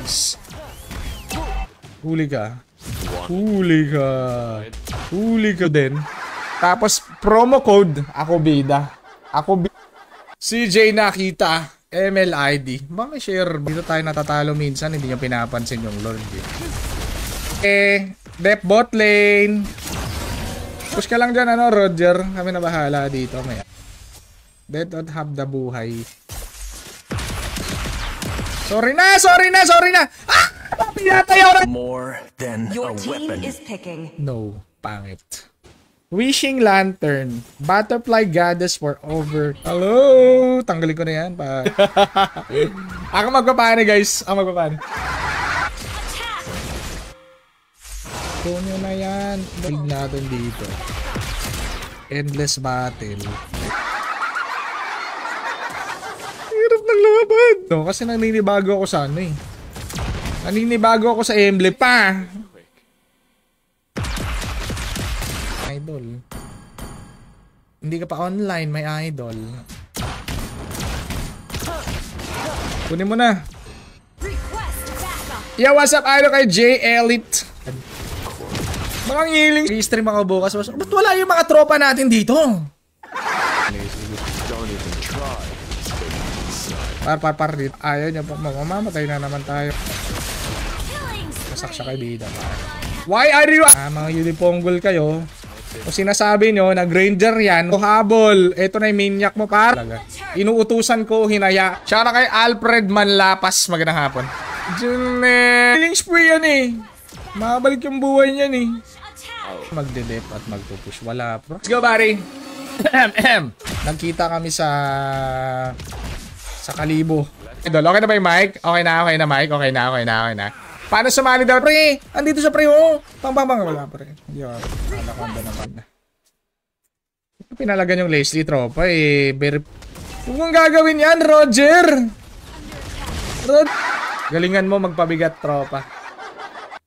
Nice. Huli ka. Huli ka. Huli ka din. Tapos, promo code, ako bida. Ako bida. CJ nakita. MLID. Bakit share? Dito tayo natatalo minsan. Hindi nyo pinapansin yung Lord. Dep bot lane. Push ka lang dyan, ano, Roger. Kami na bahala dito. May Dead don't have the buhay. Sorry na! Sorry na! Sorry na! Ah! Pinatayaw na! More than Your a team weapon. is picking. No. Pangit. Wishing Lantern. Butterfly Goddess for over. Hello! Tanggalin ko na yan. Ako magpapani, guys. Ako magpapani. Kunin nyo na yan. Build natin dito. Endless battle. Hirap ng laban. No, kasi naninibago ako sa ano eh. Naninibago ako sa emblem pa. Idol. Hindi ka pa online, may idol. Kunin mo na. Yo, what's up, idol kay J Elite? Mga ngiling. I-stream ako bukas. Ba't wala yung mga tropa natin dito? Par dito. Ayaw niya po. Mamamatay na naman tayo. Masak siya kay bida. Why are you... mga uniponggol kayo. Kung sinasabi nyo, nag-ranger yan. O habol. Ito na yung maniac mo par. Inuutusan ko, hinaya. Siya na kay Alfred Manlapas. Magandang hapon. Killing spree yan eh. Mabalik yung buhay niyan eh. Magde-dep at magpupush. Wala bro. Let's go, buddy. Nagkita kami sa Kalibo. Idol, okay na ba yung mic? Okay na, mic. Okay na. Paano sumali daw? Pre, andito sa pre, oh. Pang. Wala, pre. Yo, alakanda naman na. Pinalagan yung Leslie tropa, eh. Huwag mong gagawin yan, Roger. Galingan mo magpabigat, tropa.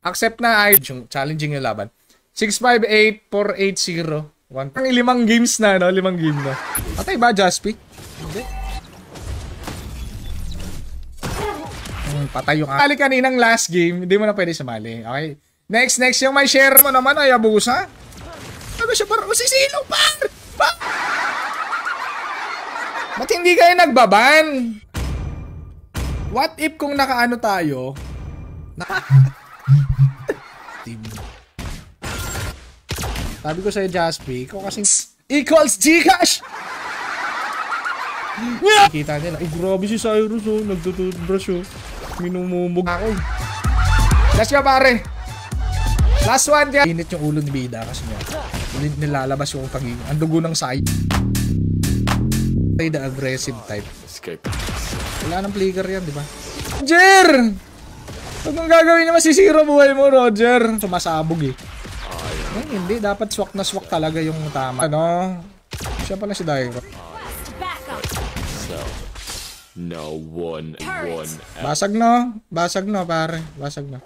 Accept na ay challenging yung laban. 658-480. Ang 5 games na, no? 5 game na. Patay ba, Jaspy? Hindi. Patay yung ali kaninang last game. Hindi mo na pwede sumali. Okay? Next yung may share mo naman ay abusa. Ano siya parang sisilaw par? Ba't hindi kayo nagbaban? What if kung nakaano tayo? Team. Sabi ko sa'yo, Jaspy, ikaw kasing equals Gcash! Kita nila. Ay, grabe si Cyrus, oh. Nagtututbrush, oh. Minumumog ako. Let's go, pare. Last one, yan. Init yung ulo ni Bida kasi nga. Nilalabas yung pagiging. Ang dugo ng side. The aggressive type. Wala nang flicker yan, di ba? Roger! Huwag mong gagawin niya, masisira buhay mo, Roger. Sumasabog eh. Hindi, dapat swak na swak talaga yung tama. Ano? Siya pala si Dairo. No one. Basag no, pare. Basag no.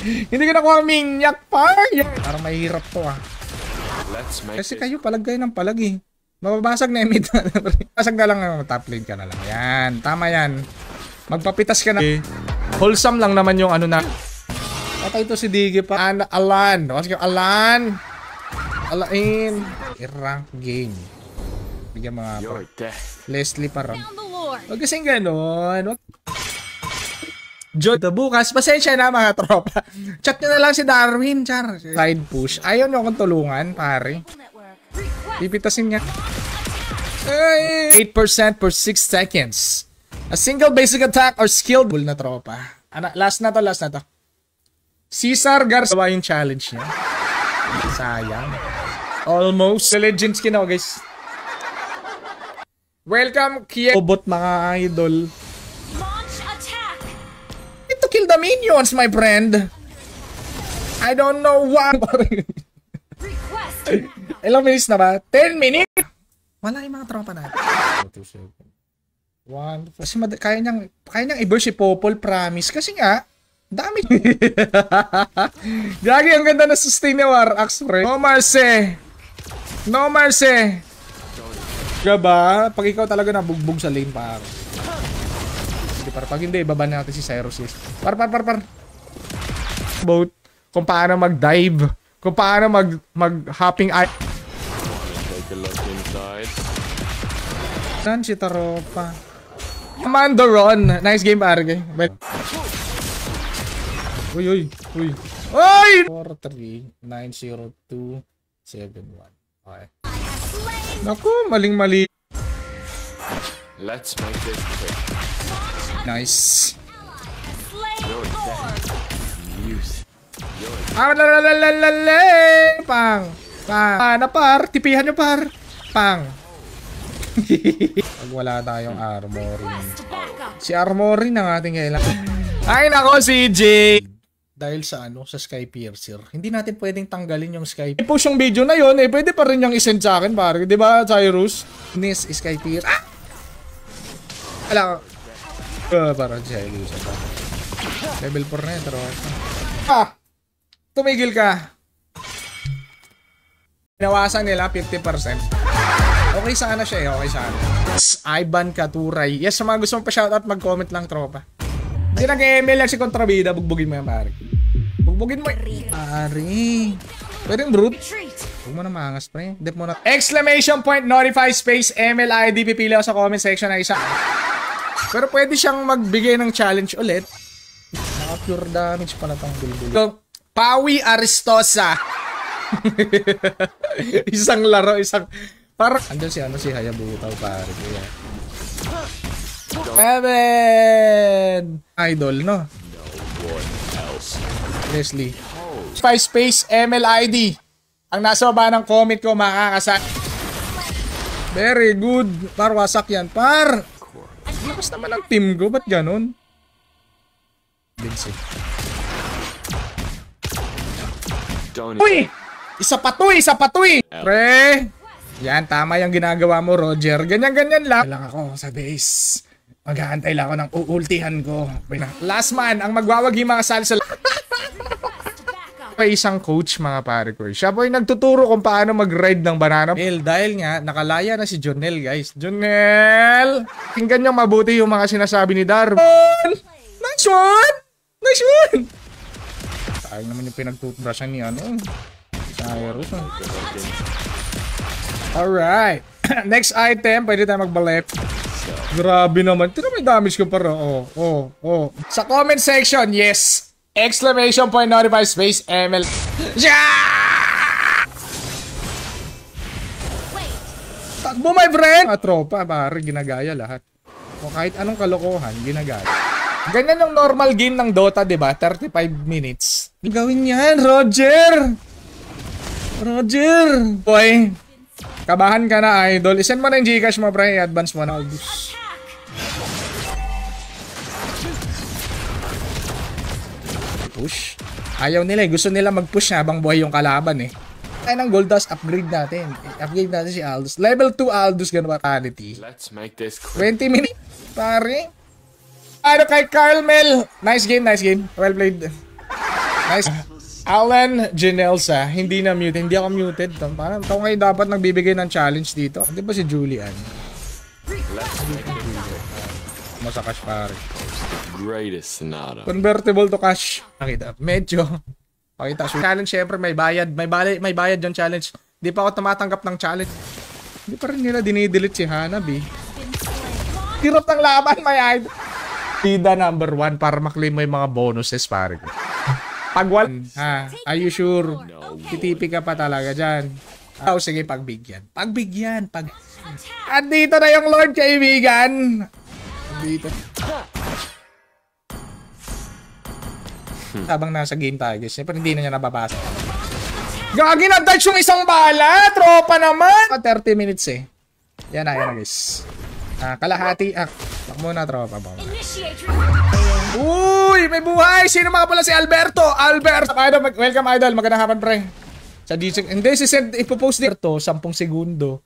Hindi ko nakuha minyak, pare. Parang mahirap to ah. Kasi kayo palagay ng palag eh. Mababasag na yung mid. Basag na lang, top lane ka na lang. Yan, tama yan. Magpapitas ka na. Wholesome lang naman yung ano na. Patay ito si Diggy pa. Alan. Alan. Alain. Rank game. Bigyan mga Leslie parang. Huwag kasing ganon. Jod, bukas. Pasensya na mga tropa. Chat nyo na lang si Darwin. Char. Side push. Ayaw nyo akong tulungan, pare. Pipitasin niya. 8% per 6 seconds. A single basic attack or skill. Bull na tropa. Last na to. Cesar Garza yung challenge niya. Sayang. Almost. The legend skin ako, guys. Welcome, Kia. Robot, mga idol. To kill the minions, my friend. I don't know what. Ilang minutes na ba? 10 minutes? Wala yung mga tropa natin. 1. Kasi kaya niyang i-burst si Popol, promise. Kasi nga, dami. Gagi, ang ganda na sustain ni War Axe, pre. No mercy. No mercy. Diba? Pag ikaw talaga nabugbog sa lane, pare. Hindi, par. Pag hindi, baban natin si Cyrus. Yes. Par. About kung paano mag-dive. Kung paano mag-hopping eye. Take a look inside. Saan si Taropa? Commander Ron. Nice game, pare. Uy. 4390271. Okay. Naku, maling-mali. Let's make this quick. Nice. You're dead. Youth. Pang. Ano par? Tipihan nyo par. Pang. Pag wala tayong armoring. Si armoring ang ating kailangan. Ay nako CJ. Dahil sa sa Sky Piercer, hindi natin pwedeng tanggalin yung Sky. I-push yung video na yon, pwede pa rin yung isend sa akin pare, 'di ba, Cyrus? This Sky Piercer. Ala. Para Cyrus pa. Level 4 na 'yan, pero. Tumigil ka. Pinawasan nila 50%. Okay sana siya, okay sana. Ivan Katuray. Yes, sa mga gusto mong pa-shoutout, mag-comment lang, tropa. Hindi nag-email lang si Kontrabida, bugbugin mo yan, pare. Bugbugin mo yan. Pare. Pwede yung brute. Huwag mo na maangas, pre. Dep mo na. Exclamation point, notify space, MLID. Pipili ako sa comment section na isa. Pero pwede siyang magbigay ng challenge ulit. Naka-pure damage pala tong bulbul. So, Pawi Aristosa. Isang laro, parang andun si Hayabuta, pare. Kevin! Idol, no? Leslie. Space MLID. Ang nasa baba ng comment ko, makakasak. Very good. Par, wasak yan. Par! Lakas naman ang team ko. Ba't ganun? Vince. Uy! Isa pa to eh! Pre! Yan, tama yung ginagawa mo, Roger. Ganyan-ganyan lang. Lang ako sa base. Mag-aantay lang ako ng uultihan ko. Last man, ang magwawagi mga salsa. May isang coach, mga pare ko. Siya po yung nagtuturo kung paano mag-ride ng banana. Dahil nga, nakalaya na si Jonel, guys. Jonel! Tingnan nyo mabuti yung mga sinasabi ni Darwin. Nice one! Sayang naman yung pinag-toothbrushan ni Cyrus. Alright. Next item, pwede tayo magbalip. Grabe naman. Tira may damage ko para. Sa comment section, yes. Exclamation point, notify space, ML. Takbo, my friend! Tropa, pare, ginagaya lahat. O kahit anong kalokohan, ginagaya. Ganyan yung normal game ng Dota, diba? 35 minutes. Gawin yan, Roger! Boy, kabahan ka na, idol. Isend mo na yung Gcash mo, pre. I-advance mo na. Push. Ayaw nila eh. Gusto nila mag-push na habang buhay yung kalaban eh. Ay ng gold dust, upgrade natin. Upgrade natin si Aldous. Level 2 Aldous, ganun parity. Let's make this quick. 20 minutes, pare. Ano kay Carmel? Nice game. Well played. Nice. Alan Janelsa, hindi na muted. Hindi ako muted. Parang ito ngayon dapat nagbibigay ng challenge dito. Di ba si Julian? Masa cash pare. Greatest Sonata. Convertible to cash. Pakita. Medyo. Pakita. Challenge syempre may bayad. May bayad yung challenge. Di pa ako tumatanggap ng challenge. Hindi pa rin nila dinidelete si Hanabi. Hirap ng laban, may idol. Pida number 1 para maklaim mo yung mga bonuses pare. Pag wala, are you sure? Titipi ka pa talaga dyan. Sige, pagbigyan. At dito na yung Lord, kaibigan. Dito. Habang nasa game tayo, guys. Siyempre, hindi na niya nababasa. Gagi, na-dodge yung isang bala. Tropa naman. 30 minutes eh. Yan na, guys. Kalahati. Bak muna, tropa. Uy, may buhay! Sino mga pala si Alberto? Idol, welcome idol. Magandang hapon, pre. Sa DJ. Hindi, ipopost dito 10 segundo.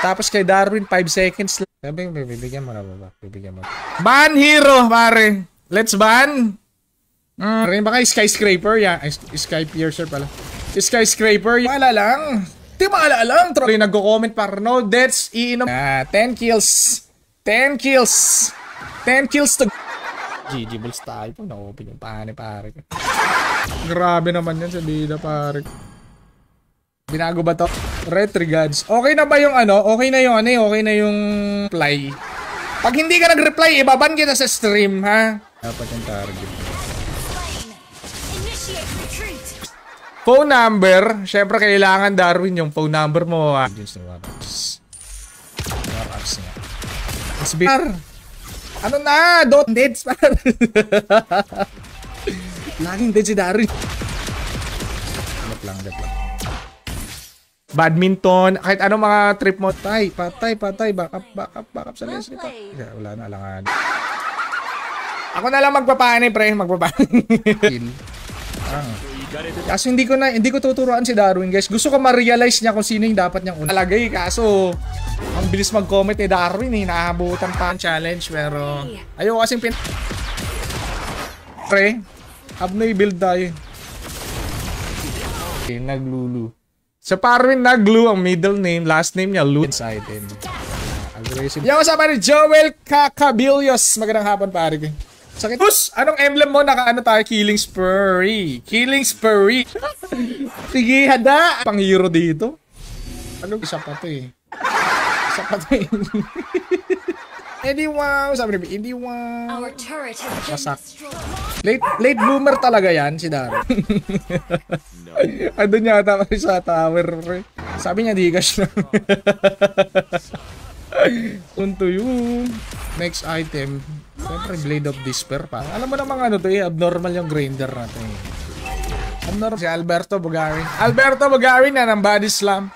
Tapos kay Darwin 5 seconds. Sabi, bibigyan mo na ba? Ban hero, pare. Let's ban. Rin ba kayo skyscraper? Yeah, Sky Piercer pala. Skyscraper. Maala lang. Di maala lang. Nagko-comment para no deaths. Iinom. 10 kills. 10 kills to... GG balls tayo po. Na-open yung pane, pare. Grabe naman yan sa bida, pare. Binago ba to? Red regards. Okay na ba yung ano? Okay na yung ano eh? Okay na yung reply. Pag hindi ka nag-reply, ibaban kita sa stream, ha? Dapat yung target. Phone number. Siyempre, kailangan, Darwin, yung phone number mo, ha? SBR. Ano na? Don't deads, par. Laging dead si Darwin. Gat lang. Badminton, kahit anong mga trip mo. Patay. Back up sa Leslie pa. Yeah, wala na, alangan. Ako na lang magpapani, pre. Kaso hindi ko tuturuan si Darwin, guys. Gusto ko ma-realize niya kung sino yung dapat niyang unalagay. Kaso, ang bilis mag-comment ni Darwin eh. Naabutan pa ang challenge, pero ayoko kasing pre, Abnoy build tayo. Okay, naglulu. So, Parwin Naglu, ang middle name, last name niya, Lu. Item. Aggressive. Yo, kasama ni Joel Cacabillos. Magandang hapon, pare. Sakit. Push! Anong emblem mo? Naka-ano tayo? Killing Spree. Sige, hada. Pang hero dito. Ano? Isa pa to eh. Edi wow. Sabi niya, edi wow. Masak. Late bloomer talaga yan, si Daro. Andun niya ata sa tower. Sabi niya, di cash lang. Unto yun. Next item. Siyempre, Blade of Despair pa. Alam mo namang ano to eh, abnormal yung grinder natin eh. Abnormal. Si Alberto Bugarin na ng body slam.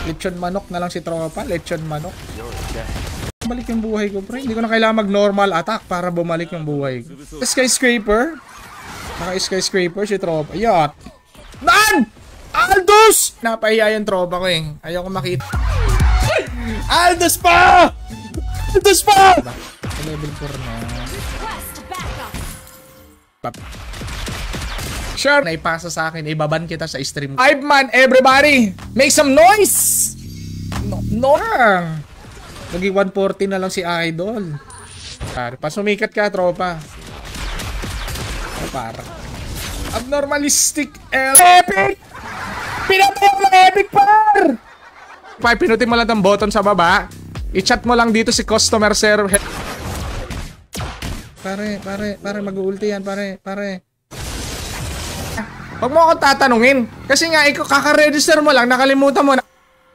Lechon manok na lang si Tropa. Lechon manok. Bumalik yung buhay ko, pre. Hindi ko na kailangan mag-normal attack para bumalik yung buhay ko. Skyscraper. Naka-skyscraper si Tropa. Yacht. Nan! Aldous! Napahiya yung Tropa ko eh. Ayaw ko makita. Aldous pa! Level 4 na. Sure. Naipasa sa akin. Ibaban kita sa stream. 5 man, everybody! Make some noise! No. Naging 140 na lang si Idol. Pa sumikat ka, Tropa. Para. Abnormalistic epic! Pinatay mo na epic, par! Pinutin mo lang ang button sa baba. I-chat mo lang dito si customer service. Pare, mag-ulti yan, pare. Huwag mo akong tatanungin. Kasi nga, kaka-register mo lang, nakalimutan mo na.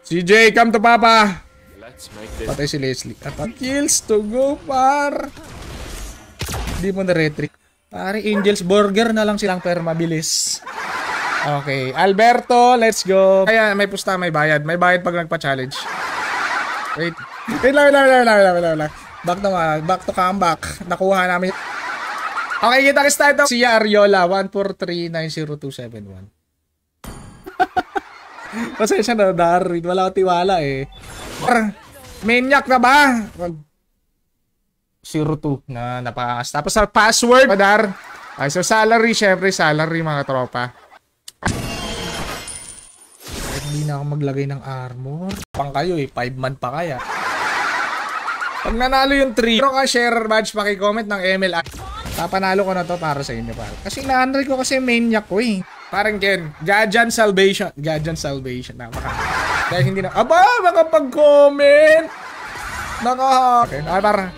CJ, come to Papa. Patay si Leslie. Kills to go, par. Hindi mo na-retrick. Pare, Angel's Burger na lang silang per mabilis. Okay, Alberto, let's go. Kaya may pusta, may bayad. May bayad pag nagpa-challenge. Wait lang. Back to comeback. Nakuha namin. Okay, kita start to. Si Ariola, 143-90271. Pasensya na, Darwin. Wala akong tiwala eh. Maniac na ba? 02 na napakas. Tapos sa password, Dar. Okay, so salary, syempre salary mga tropa. Hindi na ako maglagay ng armor. Pang kayo eh, 5 man pa kaya. Pag nanalo yung 3, pero ka share badge, paki-comment ng ML. Papanalo ko na to para sa inyo, pare. Kasi na-unread ko kasi maniac ko eh. Parang Ken, Gajan Salvation. Napaka. Dahil hindi na, makapag-comment. Okay, para.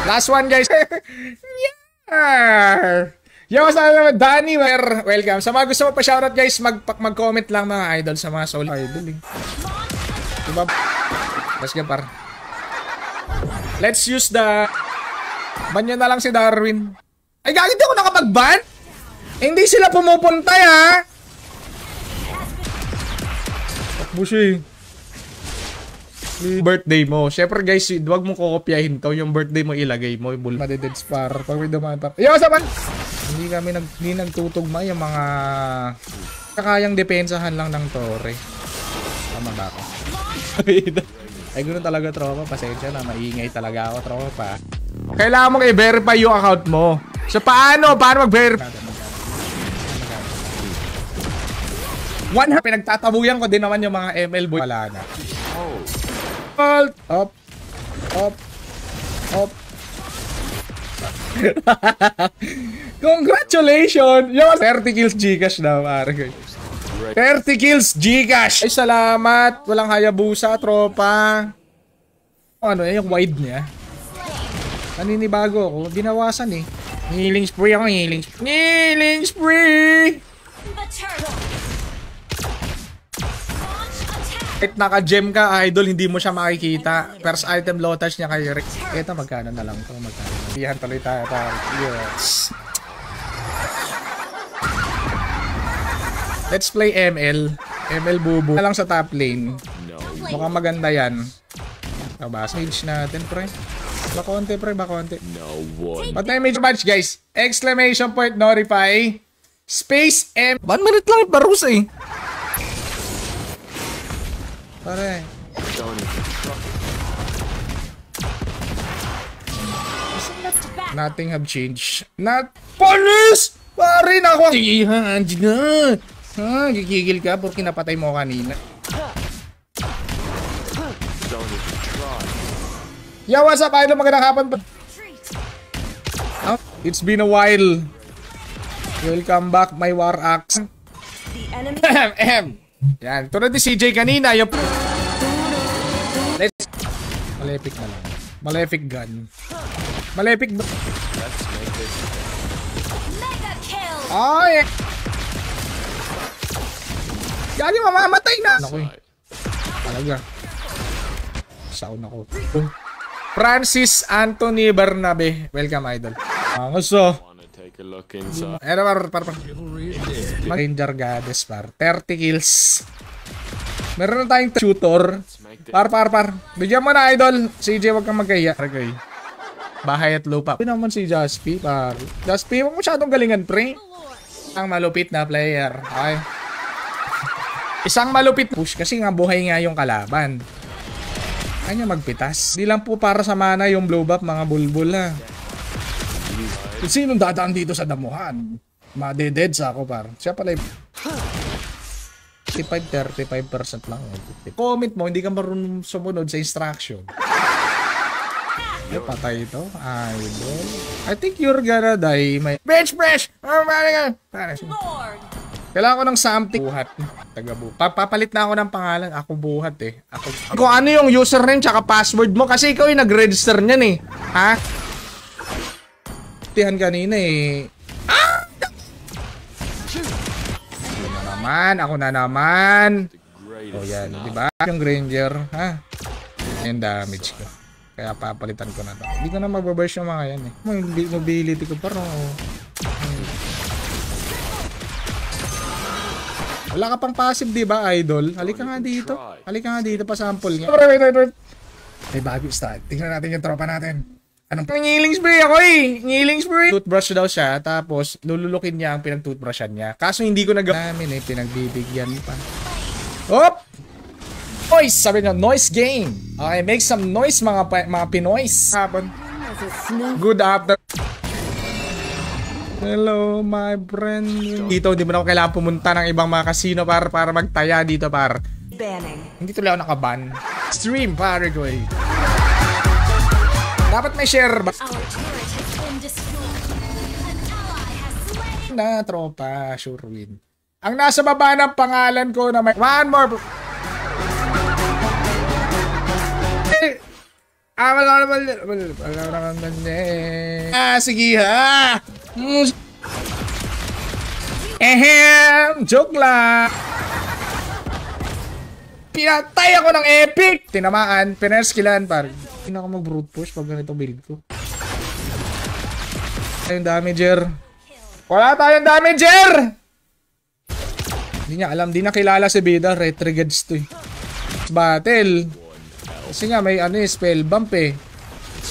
Last one, guys. Yeah. Yo, sa Danny, welcome. Sa mga gusto mo pa shoutout, guys, mag-comment lang mga idol sa mga solo idol eh. Diba? Let's go, par. Let's use the... Ban nyo na lang si Darwin. Ay, gagawin ako nakapag-ban? Hindi sila pumupunta, ha? Bushi. Birthday mo. Siyempre, guys, huwag mo kokopyahin to. Yung birthday mo ilagay mo. Madeded spar. Pag may dumaan pa. Yo, saban! Hindi nagtutugma yung mga... Kakayang depensahan lang ng Torre. Tama ba ako? Ay, ganoon talaga, tropa. Pasensya na. Maingay talaga ako, tropa. Kailangan mo i-verify yung account mo. So, paano? Paano mag-verify? Pinagtatabuyan ko din naman yung mga ML boy. Wala na. Up. Congratulations! Yo, 30 kills Gcash daw, pare. 30 kills Gcash! Ay, salamat! Walang Hayabusa, tropa. Ano yung wide niya? Naninibago ako. Binawasan eh. Healing spree ako, healing spree. Healing spree! Kahit naka-gem ka, idol, hindi mo siya makikita. First item lotas niya kay Rick. Ito, magkano na lang to? Magkano? Iyan tuloy tayo. Yes. Let's play ML. ML bubu. Na lang sa top lane. Mukhang maganda yan. Nabasa. Mage natin, pre. Bakonte, pre. Bakonte. But may mage match, guys. Exclamation point, notify. Space M. 1 minute lang iparus eh. Pare. Nothing have changed. Not police! Pare na ako. Sige ha, anjig na. Ha, gigigil ka porque napatay mo kanina. Yo, what's up, idol? Magandang hapon pa. Oh, it's been a while. Welcome back, my war axe. Yan, tulad ni CJ kanina. Yung... Let's... Malefic na lang. Malefic gun. Malefic... Oh, yeah. Gagi, mamamatay na. Naku eh. Talaga. Sound ako. Francis Anthony Bernabe. Welcome, idol. Gusto. Ano par. Ranger Goddess par. 30 kills. Meron na tayong tutor. Par. Bigyan mo na, idol. CJ, wag kang magkaya. Okay. Bahay at lupa. Ito naman si Jaspi par. Jaspi, wag masyadong galingan, pre. Isang malupit na player. Okay. Isang malupit push kasi nga buhay nga yung kalaban. Kanya magpitas. Hindi lang po para sa mana yung blow up, mga bulbul ha. Kung sinong dadaan dito sa damuhan, madededs ako par. Siya pala 35% lang. Comment mo, hindi ka marunong sumunod sa instruction. Ay, patay ito. Idol. I think you're gonna die. May... Bench press! Kailangan ko ng something. Buhat. Papalit na ako ng pangalan. Ako buhat eh. Kung ano yung username tsaka password mo. Kasi ikaw yung nag-register niyan eh. Ha? Tihan kanina eh. Ah! Ako na naman. O yan. Diba? Yung Granger. Ha? Yung damage ko. Kaya papalitan ko na to. Hindi ko na mababurst yung mga yan eh. Mobility ko parang... Wala ka pang passive, di ba, idol? Halika nga dito. Halika nga dito, pa-sample nga. Wait. May bago start. Tingnan natin yung tropa natin. Anong ngiling spray ako eh? Ngiling spray. Toothbrush daw siya, tapos lululukin niya ang pinag-toothbrushan niya. Kaso hindi ko namin eh, pinagbibigyan pa. Hop! Noise! Sabi niya, noise game. Okay, make some noise mga Pinoys. Hapon. Good after. Hello, my friend. Dito, hindi mo na ako kailangan pumunta ng ibang mga casino para magtaya dito, par. Hindi tuloy ako nakaban. Stream, pare ko eh. Dapat may share ba? Na, tropa. Sure win. Ang nasa baba ng pangalan ko na may... One more. Sige ha. Joke lang. Pinatay ako ng epic. Tinamaan, pinerskillan par. Hindi na ako mag-brute push pag ganito build ko. Tayong damager. Wala tayong damager. Hindi niya alam, di nakilala si Bida. Retrigades to eh. Battle. Kasi nga may ano eh, spell bump eh.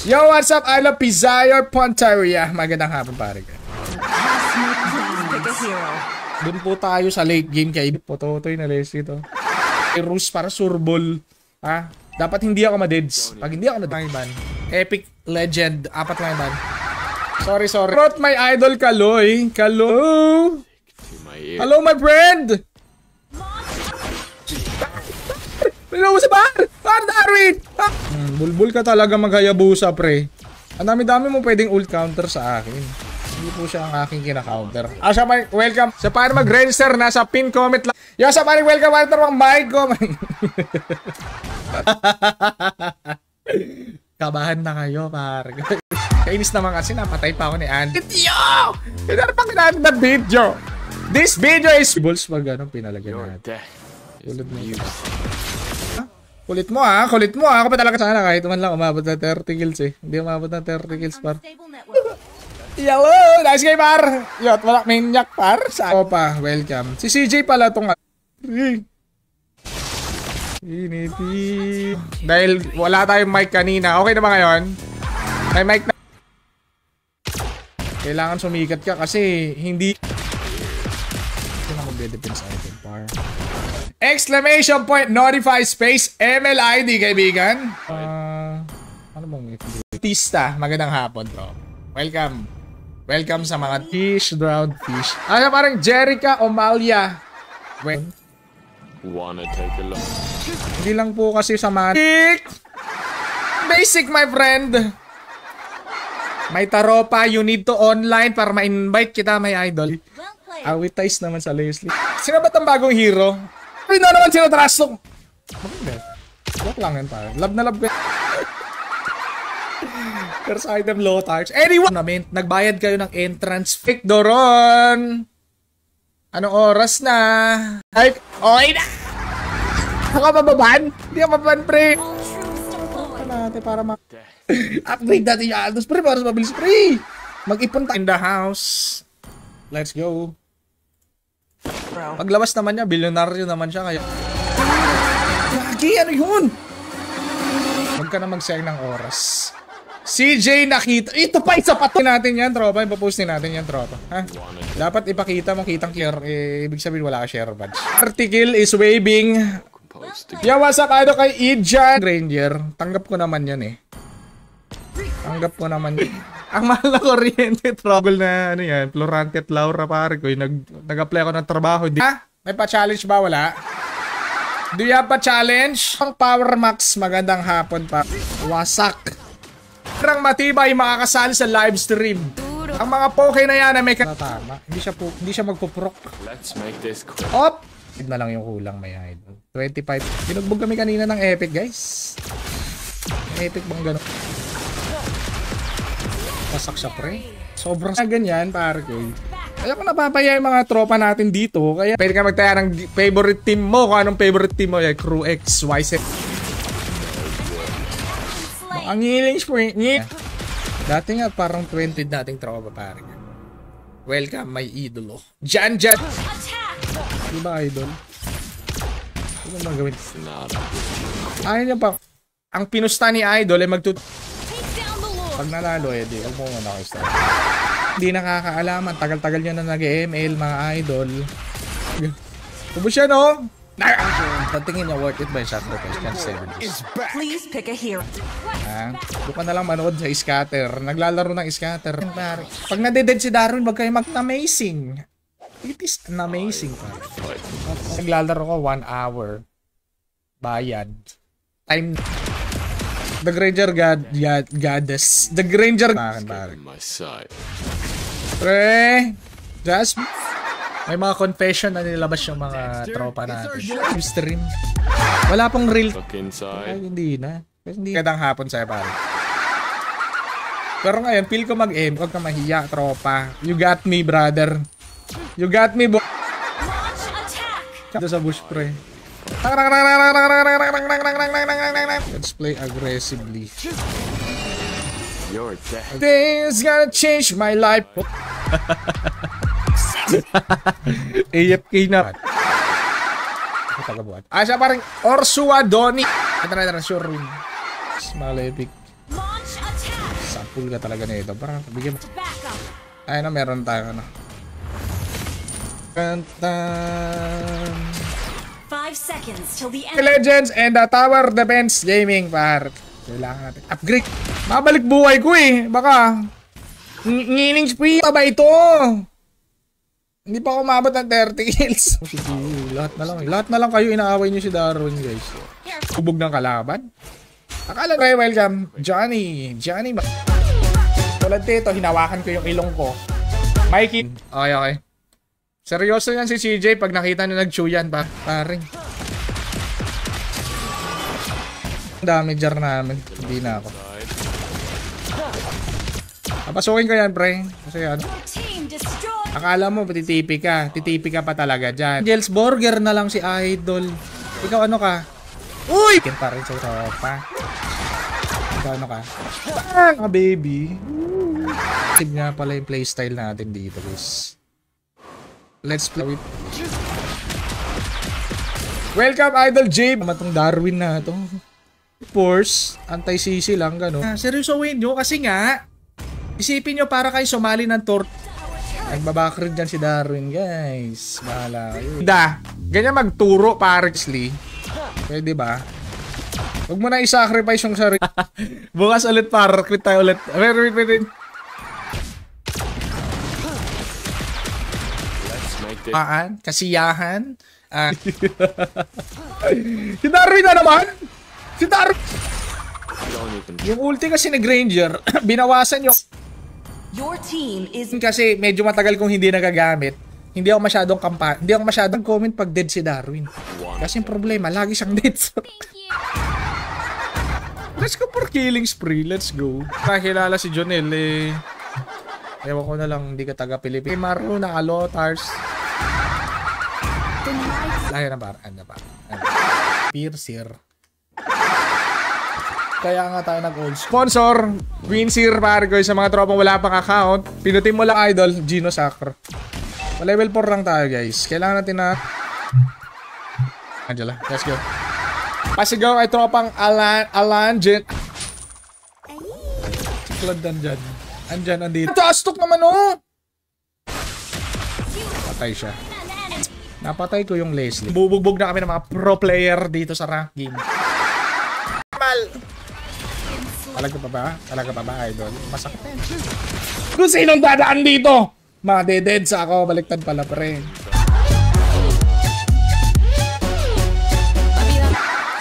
Yo, what's up? I love Pizzayor Pontaria. Magandang hapon pare. Doon po tayo sa late game kay Pototoy na lesi ito. Rus para surbol. Ha? Dapat hindi ako madeds. Pag hindi ako ban. Epic legend. 4 lang ban. Sorry. Brought my idol Kaloy. Hello my friend. Hello sa bar. Darwin. Bulbul ka talaga maghayabusa pre. Ang dami-dami mo pwedeng ult counter sa akin. Hindi po siya ang aking kina-counter. Siya pa, welcome. Sa paano mag-register, nasa pin comment lang. Yo, sa paano welcome, Walter, mga mic ko. Kabahan na kayo, par. Kainis naman kasi napatay pa ako ni Andy. Yo! Hindi na pang natin na video. This video is... Balls pag anong pinalagyan Your natin. death is music. Kulit mo ha, kulit mo ha. Ako pa talaga sana kahit man lang umabot na 30 kills eh. Hindi umabot na 30 kills par. Hello! Nice game par! Yot, wala maniac par. Opa, welcome. Si CJ pala tong... Initi. Dahil wala tayong mic kanina. Okay na ba ngayon? May mic na. Kailangan sumikat ka kasi hindi... Ito na magde-defense item par. Exclamation point, notify space, MLID, kaibigan. Ano bang Tista, magandang hapon bro. Welcome. Welcome sa mga fish, drowned fish. Ano parang Jerica Omalia. Wanna take a look? Hindi lang po kasi sa matik. Basic my friend. May taropa, you need to online para ma-invite kita, may idol. Awitize naman sa Leslie. Sino ba itong bagong hero? Ay, na naman sino trasok. Joke lang yan pa. Love na love ko. First item, low touch. Anyway, nagbayad kayo ng entrance fee. Doron. Anong oras na? Ay, okay na. Ako mababan? Hindi ka mababan, pre. Natin para upgrade natin yung Aldos, pre. Para sa mabilis, pre. Mag-ipon tayo in the house. Let's go. Paglabas naman niya, bilyonaryo naman siya kaya. Lagi, ano yun? Huwag ka na magsayang ng oras. CJ nakita. Ito pa, isa pa natin yan, tropa. Ipapostin natin yan, tropa. Ha? Dapat ipakita mo, kitang clear. Ibig sabihin, wala ka share badge. Article is waving. Yeah, what's up, ano kay Ijan Ranger. Tanggap ko naman yan eh. Tanggap ko naman yan. Ang mahal na kuryente, trouble na ano yan, Florante at Laura pare ko, nag-apply ako ng trabaho. May pa-challenge ba? Wala. Do you have pa-challenge? Ang Power Max, magandang hapon pa. Wasak. Parang matibay makakasali sa live stream. Ang mga poke na yan na may tama. Hindi siya magpuprok. Let's make this quick. Op! Na lang yung kulang, may idol. 25. Binugbog kami kanina ng epic, guys. Epic bang gano'n? Pasak siya, pre. Sobrang ganyan, pare ko. Kaya kung napapaya yung mga tropa natin dito, kaya pwede ka magtaya ng favorite team mo. Kung anong favorite team mo, yung Crew X, YZ. Ang healing sprint niya. Dati nga parang 20 dating tropa, pare. Welcome, my idolo. Jan. Diba, idol? Ano bang gawin? Ayaw niya pa. Ang pinusta ni idol ay pag nalalo eh, di. Huwag mo muna ako start. Hindi nakakaalaman. Tagal-tagal niya na nag-ML, mga idol. Tubo siya, no? Tingin niya, worth it ba yung sacrifice? Chance 7. Please pick a hero. Doon ka na lang manood sa scatter. Naglalaro ng scatter. Pag nadeded si Darwin, wag kayo mag-amazing. It is an amazing. Naglalaro ko 1 hour. Bayad. Time. The Granger Goddess. The Granger Pre, just may mga confession na nilabas yung mga tropa natin. Stream. Wala pong real. Ay, hindi na. Hindi kadang hapon sa'yo, pare. Pero ngayon, feel ko mag-aim. Huwag ka mahiya, tropa. You got me, brother. You got me, bo. Ito sa bush, pre. Let's play aggressively. Things gonna change my life. AFK na. Siya parang Orsua Doni. Ito na sure win. Small epic. Sample ka talaga na ito. Parang bigyan mo. Ayun na, meron tayo ano. Kantan. 5 seconds till the end. Legends and the Tower Defense Gaming, par. Kailangan natin upgrade. Mabalik buhay ko eh. Baka ngiling spree pa ba ito? Hindi pa ako umabot ng 30 kills. Lahat na lang kayo inaaway niyo si Darwin, guys. Kubog ng kalaban. Akala ko welcome Johnny. Tulad dito, hinawakan ko yung ilong ko. Mikey. Okay. Seryoso yan si CJ pag nakita na nag-chew yan pa. Paring. Damager namin. Hindi na ako. Papasukin ko yan, pre. Kasi ano. Team destroyed. Akala mo, titipi ka. Titipi ka pa talaga dyan. Angel's Burger na lang si Idol. Ikaw ano ka? Uy! Kin pa rin sa tropa. Ikaw ano ka? Bang! Ah, baby. Tip nga pala yung playstyle natin dito, guys. Let's play with... Welcome, Idol Jabe! Matong Darwin na to. Force, anti-CC lang, gano'n. Seryosoin nyo kasi nga, isipin nyo para kayo sumali ng tour. Nagbabakrid dyan si Darwin, guys. Bahala kayo. Ganyan magturo, parexly. Pwede ba? Huwag mo na i-sacrifice yung sarili. Bukas ulit, parexly tayo ulit. Wait. Kasiyahan. Si Darwin na naman! Si Darwin! Yung ulti kasi nag-ranger, binawasan yung... Your team is Kasi medyo matagal kong hindi nagagamit. Hindi ako masyadong comment pag dead si Darwin. Kasi yung problema, lagi siyang dead. Let's go for killing spree. Let's go. Nakilala si Jonel eh. Ewan ko na lang, hindi ka taga-Pilipin. Maru na alotars. Layo na ba? Ano ba? Piercer. Kaya nga tayo nag-old sponsor, Queen Seer pare ko sa mga tropang wala pang account. Pinutin mo lang Idol, Gino Sacro. Level 4 lang tayo guys. Kailangan natin na... Angela, let's go. Pasigaw ay tropang Alan Jen. Flood dyan. Andyan, andito. Tastok naman oh! Patay siya. Napatay ko yung Leslie. Bubugbog na kami ng mga pro player dito sa rank game. Mal! Talaga pa ba, Idol? Masakit yan. Kung sinong dadaan dito? Madeded sa ako. Baliktad pala, pre.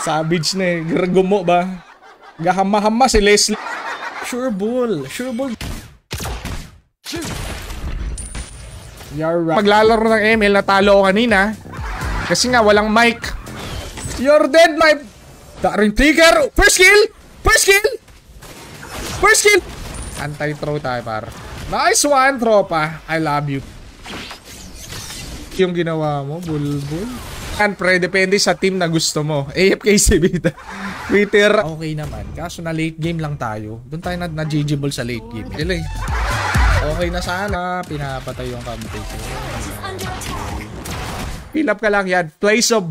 Savage na eh. Gumo ba? Gahama-hama si Leslie. Sure bull. You're right. Maglalaro ng ML, natalo ko kanina. Kasi nga, walang mic. You're dead, my... Darwin Flicker! First kill! Anti-throw tayo, par. Nice one, tropa. I love you. Yung ginawa mo, bulbul. And pre, depende sa team na gusto mo. AFK si Bita. Twitter. Okay naman. Kaso na late game lang tayo. Doon tayo na-GG sa late game. Delay. Okay na sana. Pinapatay yung kampi ko. Fill up ka lang yan. Place of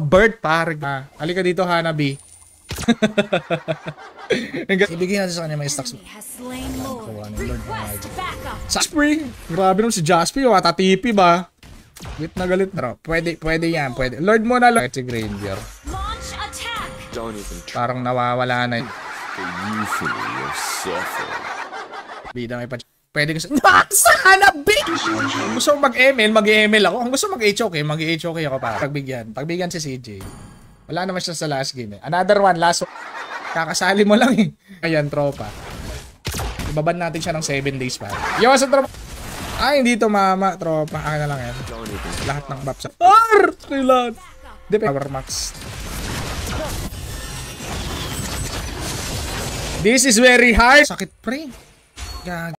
birth, pare. Halika dito, Hanabi. Ibigay natin sa kanya may stocks. Sa spring. Grabe naman si Jaspi. Watatipi ba? Galit na galit. Pero pwede yan. Pwede. Lord mo na lang. Si Granger. Parang nawawala na yun. Bida may patch. Pwede kasi. Sana bitch! Kung gusto mag-ML, mag-ML ako. Kung gusto mag-HOK, mag-HOK ako para. Pagbigyan si CJ. Wala naman siya sa last game eh. Another one, last one. Kakasali mo lang eh. Ayan, tropa. Ibaban natin siya ng 7 days pa. Yo, sa tropa. Ay, hindi to mama, tropa. Akin na lang yan. Lahat ng buffs. Kailan. Power max. This is very hard. Sakit pre. Gag.